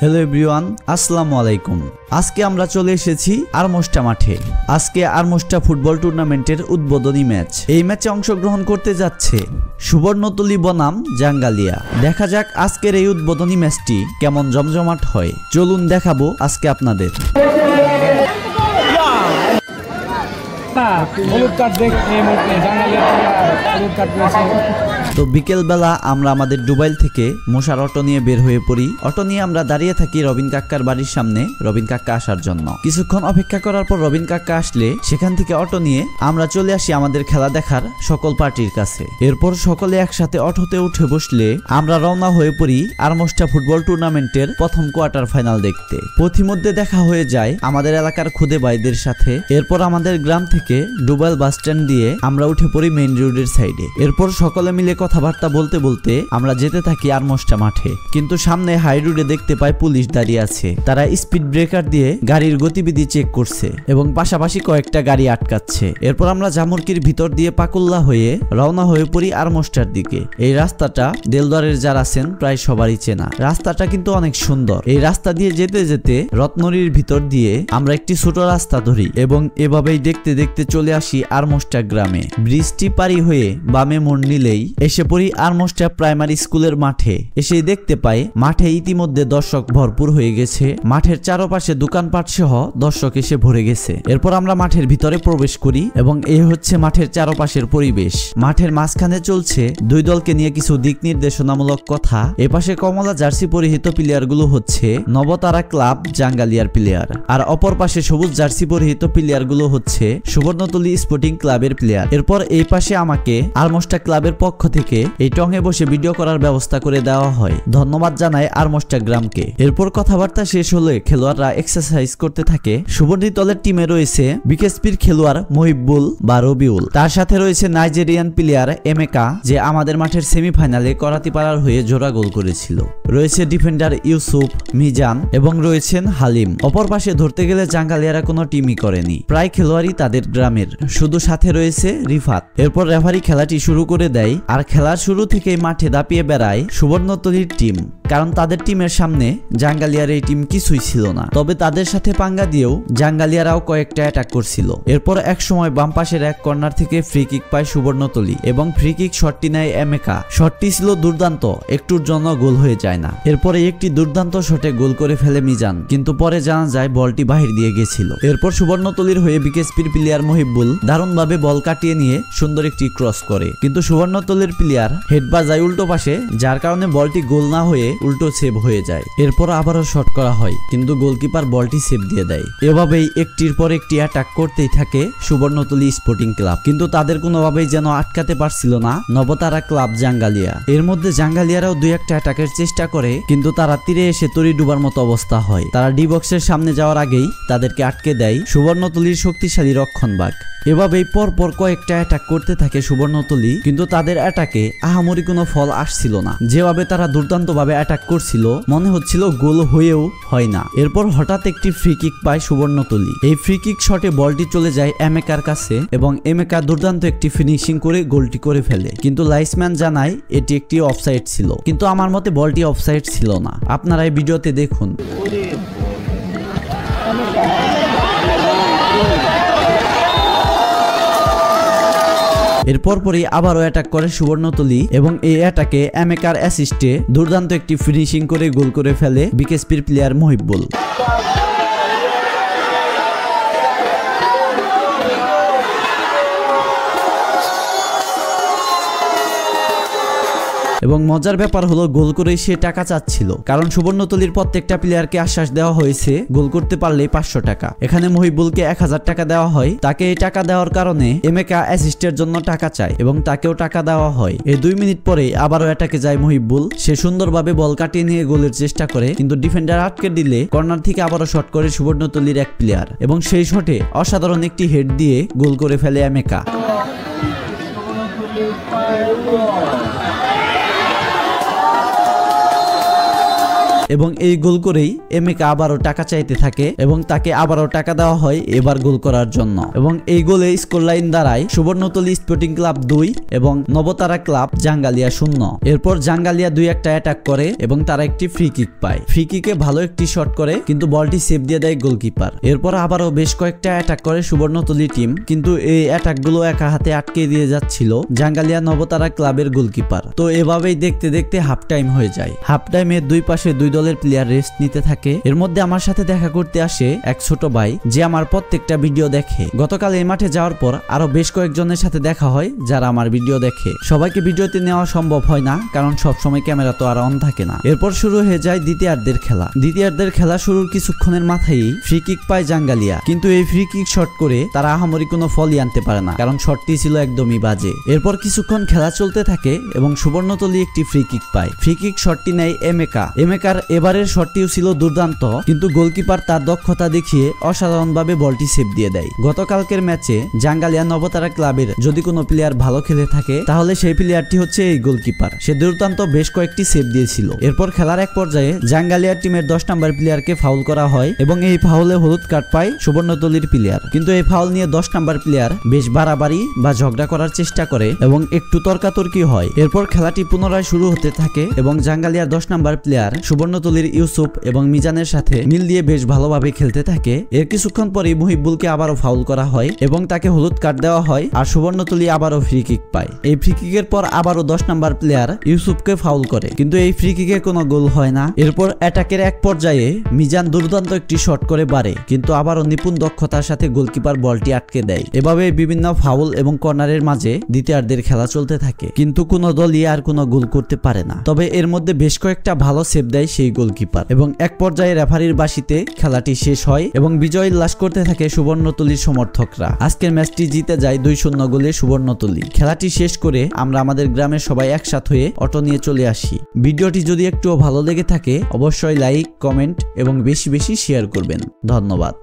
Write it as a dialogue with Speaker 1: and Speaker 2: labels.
Speaker 1: Hello everyone, আসসালামু আলাইকুম। আজকে আমরা চলে এসেছি আরমোস্টা মাঠে। আজকে আরমোস্টা ফুটবল টুর্নামেন্টের উদ্বোধনী ম্যাচ। এই ম্যাচে অংশগ্রহণ করতে যাচ্ছে সুবর্ণতলী বনাম জাঙ্গালিয়া। দেখা যাক আজকের এই উদ্বোধনী ম্যাচটি কেমন জমজমাট হয়। চলুন দেখাবো আজকে আপনাদের। তো বিকেল বেলা আমরা আমাদের ডুবাইল থেকে মশার অটো নিয়ে বের হয়ে পড়ি। অটো নিয়ে আমরা দাঁড়িয়ে থাকি রবিন কাক্কার বাড়ির সামনে, রবিন কাক্কা আসার জন্য। কিছুক্ষণ অপেক্ষা করার পর রবিন কাক্কা আসলে সেখান থেকে অটো নিয়ে আমরা চলে আসি আমাদের খেলা দেখার সকল পার্টির কাছে। এরপর সকলে একসাথে অটোতে উঠে বসলে আমরা রওনা হয়ে পড়ি আরমোস্টা ফুটবল টুর্নামেন্টের প্রথম কোয়ার্টার ফাইনাল দেখতে। পথিমধ্যে দেখা হয়ে যায় আমাদের এলাকার খুদে ভাইদের সাথে। এরপর আমাদের গ্রাম থেকে ডুবাইল বাস স্ট্যান্ড দিয়ে আমরা উঠে পড়ি মেইন রোডের সাইডে। এরপর সকলে মিলে কথাবার্তা বলতে বলতে আমরা যেতে থাকি আরমোস্টা মাঠে। কিন্তু সামনে হাই রোডে দেখতে পাই পুলিশ দাঁড়িয়ে আছে। তারা স্পিড ব্রেকার দিয়ে গাড়ির গতিবিধি চেক করছে এবং পাশাপাশি কয়েকটা গাড়ি আটকাচ্ছে। এরপর আমরা জামুরকির ভিতর দিয়ে পাকুল্লা হয়ে রওনা হয়ে পড়ি আরমোস্টার দিকে। এই রাস্তাটা দেলদুয়ারের যারা আছেন প্রায় সবারই চেনা। রাস্তাটা কিন্তু অনেক সুন্দর। এই রাস্তা দিয়ে যেতে যেতে রত্নরির ভিতর দিয়ে আমরা একটি ছোট রাস্তা ধরি এবং এভাবেই দেখতে দেখতে চলে আসি আরমোস্টা গ্রামে। বৃষ্টি পারি হয়ে বামে মোড় নিলেই এসে পড়ি আরমোস্টা প্রাইমারি স্কুলের মাঠে। এসে দেখতে পাই মাঠে ইতিমধ্যে দর্শক ভরপুর হয়ে গেছে। মাঠের চারপাশে দোকানপাট সহ দর্শক এসে ভরে গেছে। এরপর আমরা মাঠের ভিতরে প্রবেশ করি এবং এই হচ্ছে মাঠের চারপাশের পরিবেশ। মাঠের মাঝখানে চলছে দুই দলকে নিয়ে কিছু দিক নির্দেশনামূলক কথা। এপাশে কমলা জার্সি পরিহিত প্লেয়ার গুলো হচ্ছে নবতারা ক্লাব জাঙ্গালিয়ার প্লেয়ার, আর অপর পাশে সবুজ জার্সি পরিহিত প্লেয়ার গুলো হচ্ছে সুবর্ণতলী স্পোর্টিং ক্লাবের প্লেয়ার। এরপর এই পাশে আমাকে আরমোস্টা ক্লাবের পক্ষ থেকে এই টঙে বসে ভিডিও করার ব্যবস্থা করে দেওয়া হয়। ধন্যবাদ জানাই আরমোস্টা গ্রামকে। এরপর কথাবার্তা শেষ হলে খেলোয়াড়রা এক্সারসাইজ করতে থাকে। সুবর্ণতলের টিমে রয়েছে বিকেএসপির খেলোয়াড় মহিবুল বা রবিউল, তার সাথে রয়েছে নাইজেরিয়ান প্লেয়ার এমেকা, যে আমাদের মাঠের সেমিফাইনালে করাতিপাড়ার হয়ে জোড়া গোল করেছিল। রয়েছে ডিফেন্ডার ইউসুফ, মিজান এবং রয়েছেন হালিম। অপর পাশে ধরতে গেলে জাঙ্গালিয়ারা কোনো টিমই করেনি, প্রায় খেলোয়াড়ই তাদের গ্রামের, শুধু সাথে রয়েছে রিফাত। এরপর রেফারি খেলাটি শুরু করে দেয়, আর খেলার শুরু থেকেই মাঠে দাপিয়ে বেড়ায় সুবর্ণতলীর টিম, কারণ তাদের টিমের সামনে জাঙ্গালিয়ার এই টিম কিছুই ছিল না। তবে তাদের সাথে পাঙ্গা দিয়েও জাঙ্গালিয়ারাও কয়েকটা অ্যাটাক করছিল। এরপর এক সময় বাম পাশের এক কর্নার থেকে ফ্রি কিক পায় সুবর্ণতলী এবং ফ্রি কিক শটটি নেয় এমেকা। শটটি ছিল দুর্দান্ত, একটুর জন্য গোল হয়ে যায় না। এরপরে একটি দুর্দান্ত শটে গোল করে ফেলে মিজান, কিন্তু পরে জানা যায় বলটি বাহির দিয়ে গেছিল। এরপর সুবর্ণতলীর হয়ে বিকেএসপির প্লেয়ার মহিবুল দারুণভাবে বল কাটিয়ে নিয়ে সুন্দর একটি ক্রস করে, কিন্তু সুবর্ণতলীর প্লেয়ার হেড বাজায় উল্টো পাশে, যার কারণে বলটি গোল না হয়ে উল্টো সেভ হয়ে যায়। এরপর আবারও শট করা হয়, কিন্তু গোলকিপার বলটি সেভ দিয়ে দেয়। এভাবেই একটির পর একটি অ্যাটাক করতেই থাকে সুবর্ণতলী স্পোর্টিং ক্লাব, কিন্তু তাদের কোনোভাবেই যেন আটকাতে পারছিল না নবতারা ক্লাব জাঙ্গালিয়া। এর মধ্যে জাঙ্গালিয়ারাও দুই একটা অ্যাটাকের চেষ্টা করে, কিন্তু তারা তীরে এসে তরি ডুবার মতো অবস্থা হয়। তারা ডি বক্সের সামনে যাওয়ার আগেই তাদেরকে আটকে দেয় সুবর্ণতলীর শক্তিশালী রক্ষণভাগ। এভাবেই পরপর কয়েকটা অ্যাটাক করতে থাকে সুবর্ণতলী, কিন্তু তাদের অ্যাটাকে আহামরি কোনো ফল আসছিল না। যেভাবে তারা দুর্দান্তভাবে অ্যাটাক করছিল, মনে হচ্ছিল গোল হয়েও হয় না। এরপর হঠাৎ একটি ফ্রি কিক পায় সুবর্ণতলী। এই ফ্রি কিক শটে বলটি চলে যায় এমেকার কাছে এবং এমেকা দুর্দান্ত একটি ফিনিশিং করে গোলটি করে ফেলে, কিন্তু লাইসম্যান জানায় এটি একটি অফসাইড ছিল, কিন্তু আমার মতে বলটি অফসাইড ছিল না। আপনারা এই ভিডিওতে দেখুন। এরপর পরই আবারও অ্যাটাক করে সুবর্ণতলী এবং এই অ্যাটাকে এমেকার অ্যাসিস্টে দুর্দান্ত একটি ফিনিশিং করে গোল করে ফেলে বিকেএসপির প্লেয়ার মহিবুল। এবং মজার ব্যাপার হলো গোল করেই সে টাকা চাচ্ছিল, কারণ সুবর্ণতলীর প্রত্যেকটা প্লেয়ারকে আশ্বাস দেওয়া হয়েছে গোল করতে পারলেই 500 টাকা। এখানে মহিবুলকে 1000 টাকা দেওয়া হয়। তাকে এই টাকা দেওয়ার কারণে এমেকা অ্যাসিস্টের জন্য টাকা চায় এবং তাকেও টাকা দেওয়া হয়। এই 2 মিনিট পরে আবারও অ্যাটাকে যায় মহিবুল। সে সুন্দরভাবে বল কাটিয়ে নিয়ে গোলের চেষ্টা করে, কিন্তু ডিফেন্ডার আটকে দিলে কর্নার থেকে আবারও শট করে সুবর্ণতলীর এক প্লেয়ার এবং সেই শটে অসাধারণ একটি হেড দিয়ে গোল করে ফেলে এমেকা। এবং এই গোল করেই এমেকা আবারও টাকা চাইতে থাকে এবং তাকে আবারও টাকা দেওয়া হয় এবার গোল করার জন্য। এবং এই গোলে স্কোর লাইন দাঁড়ায় সুবর্ণতলী স্পোর্টিং ক্লাব 2 এবং নবতারা ক্লাব জাঙ্গালিয়া 0। এরপর জাঙ্গালিয়া 2-1 অ্যাটাক করে এবং তারা একটি ফ্রি কিক পায়। ফ্রি কিকে ভালো একটি শট করে কিন্তু বলটি সেভ দিয়ে দেয় গোলকিপার। এরপর আবারও বেশ কয়েকটা অ্যাটাক করে সুবর্ণতলী টিম, কিন্তু এই অ্যাটাকগুলো একা হাতে আটকে দিয়ে যাচ্ছিল জাঙ্গালিয়া নবতারা ক্লাবের গোলকিপার। তো এভাবেই দেখতে দেখতে হাফ টাইম হয়ে যায়। হাফ টাইমে দুই পাশে দুই দলের প্লেয়ার রেস্ট নিতে থাকে। এর মধ্যে আমার সাথে দেখা করতে আসে এক ছোট ভাই যে আমার প্রত্যেকটা ভিডিও দেখে। গতকাল এই মাঠে যাওয়ার পর আরো বেশ কয়েকজনের সাথে দেখা হয় যারা আমার ভিডিও দেখে। সবাইকে ভিডিওতে নেওয়া সম্ভব হয় না কারণ সবসময় ক্যামেরা তো আর অন থাকে না। এরপর শুরু হয়ে যায় দ্বিতীয়ার্ধের খেলা। দ্বিতীয়ার্ধের খেলা শুরুর কিছুক্ষণের মাথায় ফ্রি কিক পায় জাঙ্গালিয়া, কিন্তু এই ফ্রি কিক শট করে তারা আহামরি কোনো ফলই আনতে পারে না কারণ শটটি ছিল একদমই বাজে। এরপর কিছুক্ষণ খেলা চলতে থাকে এবং সুবর্ণতলী একটি ফ্রি কিক পায়। ফ্রি কিক শটটি নেয় এমেকা। এমেকার এবারের শটটিও ছিল দুর্দান্ত, কিন্তু গোলকিপার তার দক্ষতা দেখিয়ে অসাধারণভাবে বলটি সেভ দিয়ে দেয়। গতকালকের ম্যাচে জাঙ্গালিয়া নবতারা ক্লাবের যদি কোনো প্লেয়ার ভালো খেলে থাকে তাহলে সেই প্লেয়ারটি হচ্ছে এই গোলকিপার। সে দুর্দান্ত বেশ কয়েকটি সেভ দিয়েছিল। এরপর খেলার এক পর্যায়ে জাঙ্গালিয়া টিমের 10 নম্বর প্লেয়ারকে ফাউল করা হয় এবং এই ফাউলে হলুদ কার্ড পায় সুবর্ণতলীর প্লেয়ার। কিন্তু এই ফাউল নিয়ে 10 নম্বর প্লেয়ার বেশ বাড়াবাড়ি বা ঝগড়া করার চেষ্টা করে এবং একটু তর্কাতর্কি হয়। এরপর খেলাটি পুনরায় শুরু হতে থাকে এবং জাঙ্গালিয়ার 10 নম্বর প্লেয়ার সুবর্ণতলীর ইউসুফ এবং মিজানের সাথে মিল দিয়ে বেশ ভালোভাবে খেলতে থাকে। এর কিছুক্ষণ পরেই মুহিবুলকে আবারও ফাউল করা হয় এবং তাকে হলুদ কার্ড দেওয়া হয় আর সুবর্ণতলী আবারও ফ্রি কিক পায়। এই ফ্রি কিকের পর আবারও 10 নম্বর প্লেয়ার ইউসুফকে ফাউল করে, কিন্তু এই ফ্রি কিকে কোনো গোল হয় না। এরপর অ্যাটাকের এক পর্যায়ে মিজান দুর্দান্ত একটি শট করে বাড়ে, কিন্তু আবারও নিপুণ দক্ষতার সাথে গোলকিপার বলটি আটকে দেয়। এভাবে বিভিন্ন ফাউল এবং কর্নারের মাঝে দ্বিতীয়ার্ধের খেলা চলতে থাকে, কিন্তু কোনো দলই আর কোনো গোল করতে পারে না। তবে এর মধ্যে বেশ কয়েকটা ভালো সেভ দেয় সেই গোলকিপার এবং এক পর্যায়ে রেফারির বাঁশিতে খেলাটি শেষ হয় এবং বিজয় উল্লাস করতে থাকে সুবর্ণতলীর সমর্থকরা। আজকের ম্যাচটি জিতে যায় 2-0 গোলে সুবর্ণতলী। খেলাটি শেষ করে আমরা আমাদের গ্রামের সবাই একসাথে হয়ে অটো নিয়ে চলে আসি। ভিডিওটি যদি একটুও ভালো লেগে থাকে অবশ্যই লাইক, কমেন্ট এবং বেশি বেশি শেয়ার করবেন। ধন্যবাদ।